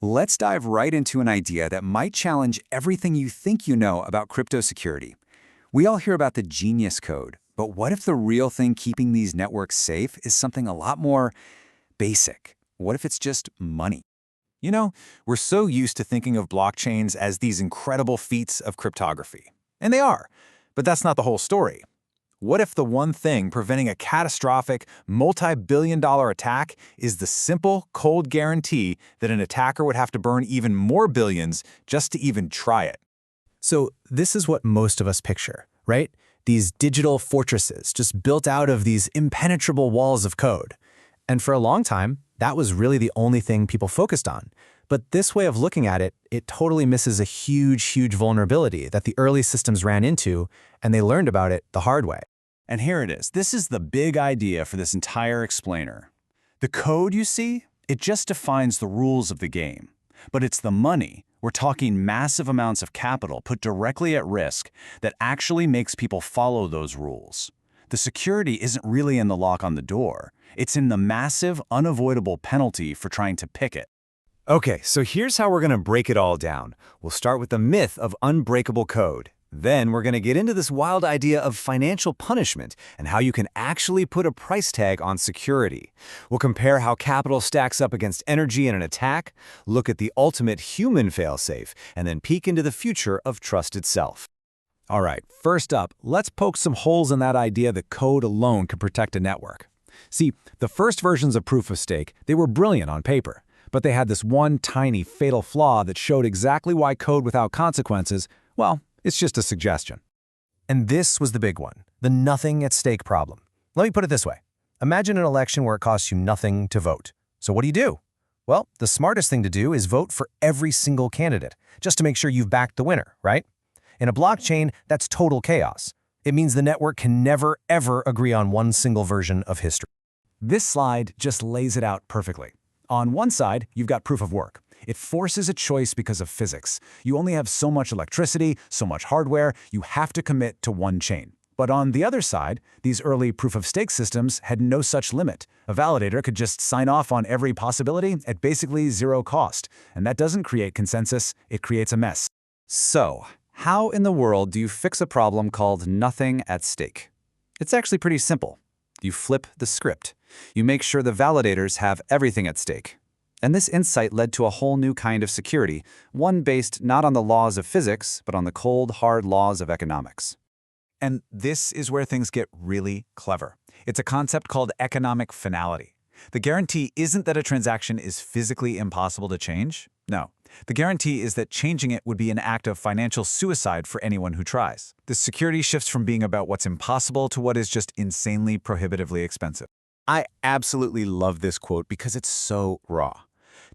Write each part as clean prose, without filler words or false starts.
Let's dive right into an idea that might challenge everything you think you know about crypto security. We all hear about the genius code, but what if the real thing keeping these networks safe is something a lot more basic? What if it's just money? You know, we're so used to thinking of blockchains as these incredible feats of cryptography. And they are, but that's not the whole story. What if the one thing preventing a catastrophic, multi-billion-dollar attack is the simple, cold guarantee that an attacker would have to burn even more billions just to even try it? So this is what most of us picture, right? These digital fortresses just built out of these impenetrable walls of code. And for a long time, that was really the only thing people focused on. But this way of looking at it, it totally misses a huge vulnerability that the early systems ran into, and they learned about it the hard way. And here it is. This is the big idea for this entire explainer. The code you see, it just defines the rules of the game. But it's the money, we're talking massive amounts of capital put directly at risk, that actually makes people follow those rules. The security isn't really in the lock on the door. It's in the massive, unavoidable penalty for trying to pick it. Okay, so here's how we're going to break it all down. We'll start with the myth of unbreakable code. Then we're going to get into this wild idea of financial punishment and how you can actually put a price tag on security. We'll compare how capital stacks up against energy in an attack, look at the ultimate human failsafe, and then peek into the future of trust itself. All right, first up, let's poke some holes in that idea that code alone can protect a network. See, the first versions of proof of stake, they were brilliant on paper, but they had this one tiny fatal flaw that showed exactly why code without consequences, well, it's just a suggestion. And this was the big one, the nothing at stake problem. Let me put it this way. Imagine an election where it costs you nothing to vote. So what do? Well, the smartest thing to do is vote for every single candidate, just to make sure you've backed the winner, right? In a blockchain, that's total chaos. It means the network can never, ever agree on one single version of history. This slide just lays it out perfectly. On one side, you've got proof of work. It forces a choice because of physics. You only have so much electricity, so much hardware, you have to commit to one chain. But on the other side, these early proof-of-stake systems had no such limit. A validator could just sign off on every possibility at basically zero cost. And that doesn't create consensus, it creates a mess. So, how in the world do you fix a problem called nothing at stake? It's actually pretty simple. You flip the script. You make sure the validators have everything at stake. And this insight led to a whole new kind of security, one based not on the laws of physics, but on the cold, hard laws of economics. And this is where things get really clever. It's a concept called economic finality. The guarantee isn't that a transaction is physically impossible to change. No. The guarantee is that changing it would be an act of financial suicide for anyone who tries. The security shifts from being about what's impossible to what is just insanely prohibitively expensive. I absolutely love this quote because it's so raw.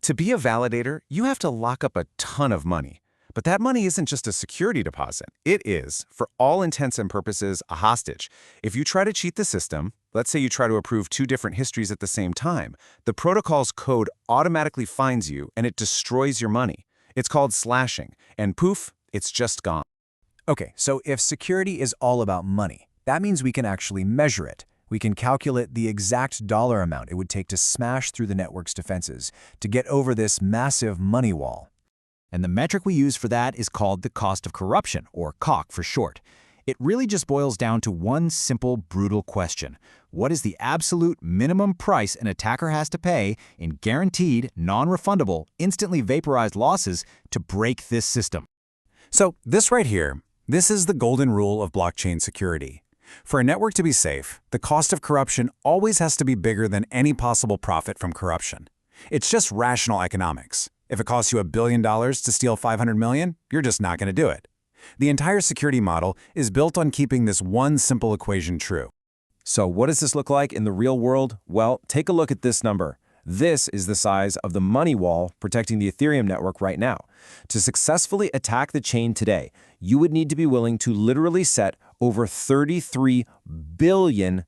To be a validator, you have to lock up a ton of money. But that money isn't just a security deposit. It is, for all intents and purposes, a hostage. If you try to cheat the system, let's say you try to approve two different histories at the same time, the protocol's code automatically finds you and it destroys your money. It's called slashing, and poof, it's just gone. Okay, so if security is all about money, that means we can actually measure it. We can calculate the exact dollar amount it would take to smash through the network's defenses, to get over this massive money wall. And the metric we use for that is called the cost of corruption, or COC for short. It really just boils down to one simple, brutal question. What is the absolute minimum price an attacker has to pay in guaranteed, non-refundable, instantly vaporized losses to break this system? So this right here, this is the golden rule of blockchain security. For a network to be safe, the cost of corruption always has to be bigger than any possible profit from corruption. It's just rational economics. If it costs you $1 billion to steal 500 million, you're just not going to do it. The entire security model is built on keeping this one simple equation true. So what does this look like in the real world? Well, take a look at this number. This is the size of the money wall protecting the Ethereum network right now. To successfully attack the chain today, you would need to be willing to literally set over $33 billion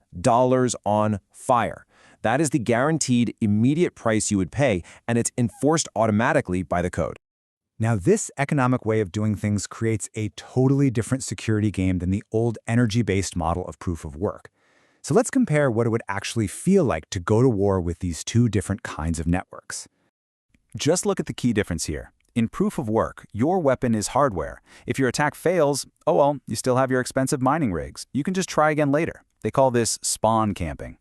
on fire. That is the guaranteed immediate price you would pay, and it's enforced automatically by the code. Now, this economic way of doing things creates a totally different security game than the old energy-based model of proof of work. So let's compare what it would actually feel like to go to war with these two different kinds of networks. Just look at the key difference here. In proof of work, your weapon is hardware. If your attack fails, oh well, you still have your expensive mining rigs. You can just try again later. They call this spawn camping.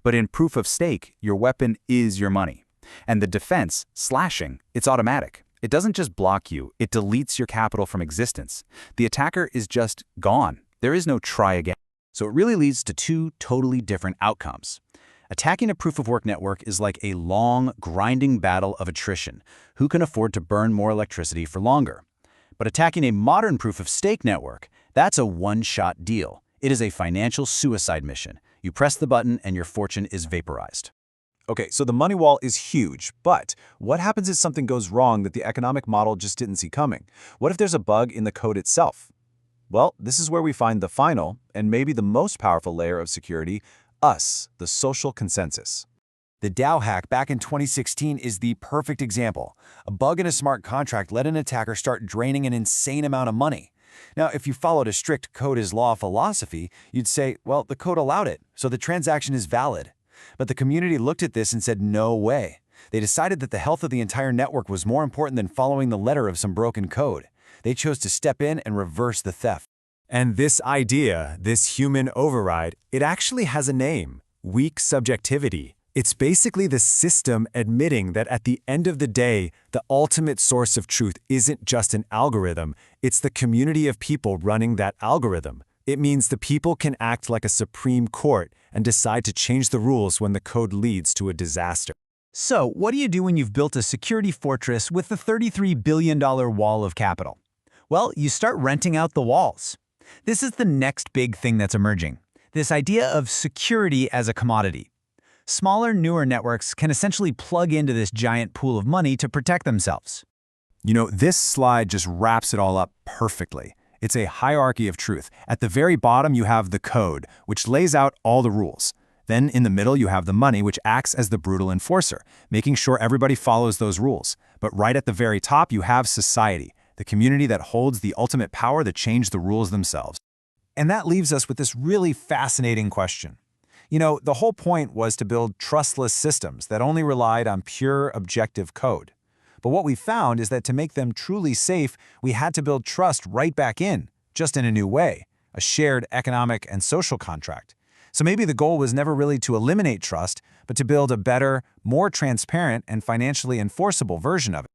But in proof of stake, your weapon is your money. And the defense, slashing, it's automatic. It doesn't just block you, it deletes your capital from existence. The attacker is just gone. There is no try again. So it really leads to two totally different outcomes. Attacking a proof-of-work network is like a long, grinding battle of attrition. Who can afford to burn more electricity for longer? But attacking a modern proof-of-stake network, that's a one-shot deal. It is a financial suicide mission. You press the button and your fortune is vaporized. Okay, so the money wall is huge, but what happens if something goes wrong that the economic model just didn't see coming? What if there's a bug in the code itself? Well, this is where we find the final, and maybe the most powerful layer of security, us, the social consensus. The DAO hack back in 2016 is the perfect example. A bug in a smart contract let an attacker start draining an insane amount of money. Now, if you followed a strict code is law philosophy, you'd say, well, the code allowed it, so the transaction is valid. But the community looked at this and said, no way. They decided that the health of the entire network was more important than following the letter of some broken code. They chose to step in and reverse the theft. And this idea, this human override, it actually has a name: weak subjectivity. It's basically the system admitting that at the end of the day, the ultimate source of truth isn't just an algorithm, it's the community of people running that algorithm. It means the people can act like a supreme court and decide to change the rules when the code leads to a disaster. So, what do you do when you've built a security fortress with the $33 billion wall of capital? Well, you start renting out the walls. This is the next big thing that's emerging, this idea of security as a commodity. Smaller, newer networks can essentially plug into this giant pool of money to protect themselves. You know, this slide just wraps it all up perfectly. It's a hierarchy of truth. At the very bottom, you have the code, which lays out all the rules. Then in the middle, you have the money, which acts as the brutal enforcer, making sure everybody follows those rules. But right at the very top, you have society, the community that holds the ultimate power to change the rules themselves. And that leaves us with this really fascinating question. You know, the whole point was to build trustless systems that only relied on pure, objective code. But what we found is that to make them truly safe, we had to build trust right back in, just in a new way, a shared economic and social contract. So maybe the goal was never really to eliminate trust, but to build a better, more transparent, and financially enforceable version of it.